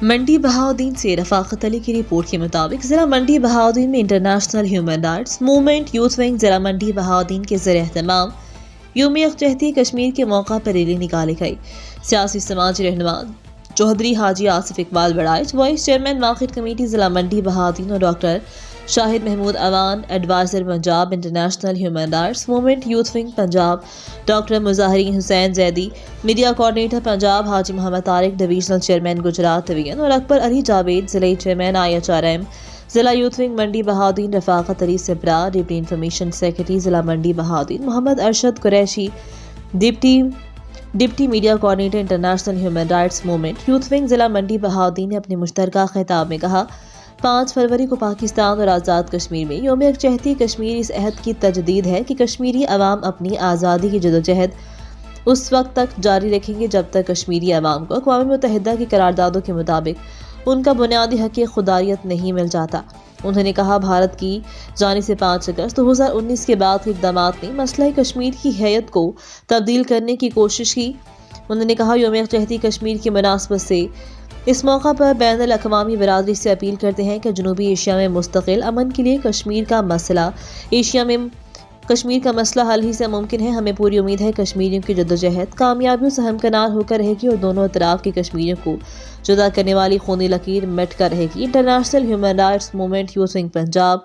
منڈی بہاؤدین سے رفاقت علی کی رپورٹ کے مطابق ضلع منڈی بہاؤدین میں international human rights movement youth wing ضلع منڈی بہاؤدین کے زیر اہتمام یوم یکجہتی کشمیر کے موقع پر ریلی نکالی گئی۔ سیاسی سماجی رہنما Chaudhry Haji Asif Iqbal Baraich, vice chairman market committee ضلع منڈی بہاؤدین اور doctor Shahid Mahmood Awan, adviser Punjab international human rights movement youth wing Punjab, doctor Mazahirin Hussain Zaidi, media coordinator Punjab Haji Muhammad Tariq, divisional chairman Gujrat division اور اکبر علی جاوید، ضلعی چیئرمین IHRM ضلع youth wing Mandi Bahauddin Rafaqat Ali Sipra, deputy information secretary ضلع Mandi Bahauddin Muhammad Arshad Qureshi, deputy media coordinator international human rights movement youth wing ضلع منڈی بہاؤدین نے اپنے مشترکہ خطاب میں کہا، 5 فروری کو پاکستان اور آزاد کشمیر میں یوم یکجہتی کشمیر اس عہد کی تجدید ہے کہ کشمیری عوام اپنی آزادی کی جدوجہد اس وقت تک جاری رکھیں گے جب تک کشمیری عوام کو اقوام متحدہ کی قراردادوں کے مطابق ان کا بنیادی حق خودارادیت نہیں مل جاتا۔ انہوں نے کہا، بھارت کی جانب سے 5 اگست 2019 کے بعد کے اقدامات نے مسئلہ کشمیر کی حیت کو تبدیل کرنے کی کوشش کی۔ انہوں نے کہا، یوم یکجہتی کشمیر کی مناسبت سے اس موقع پر بین الاقوامی برادری سے اپیل کرتے ہیں کہ جنوبی ایشیا میں مستقل امن کے لیے کشمیر کا مسئلہ حل ہی سے ممکن ہے۔ ہمیں پوری امید ہے کشمیریوں کی جدوجہد کامیابیوں سے ہمکنار ہو کر رہے گی اور دونوں اطراف کے کشمیریوں کو جدا کرنے والی خونی لکیر مٹ کر رہے گی۔ International human rights movement youth wing Punjab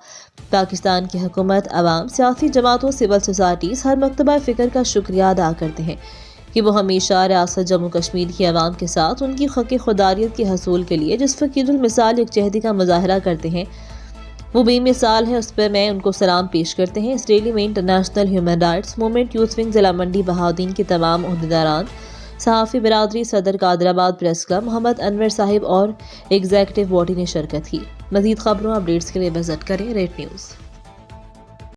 Pakistan کی حکومت، عوام، سیاسی جماعتوں، سول سوسائٹیز ہر مکتبہ فکر کا شکریہ ادا کرتے ہیں کہ وہ ہمیشہ ریاست جموں کشمیر کی عوام کے ساتھ ان کی حق خودارادیت کے حصول کے لیے جس فقیر المثال یکجہتی کا مظاہرہ کرتے ہیں وہ بے مثال ہے، اس پر میں ان کو سلام پیش کرتے ہیں۔ اس ریلی میں international human rights movement youth wing ضلع منڈی بہاؤدین کے تمام عہدیداران، صحافی برادری، صدر قادر آباد پریس کلب محمد انور صاحب اور ایگزیکٹو باڈی نے شرکت کی۔ مزید خبروں اپڈیٹس کے لیے وزٹ کریں ریٹ نیوز۔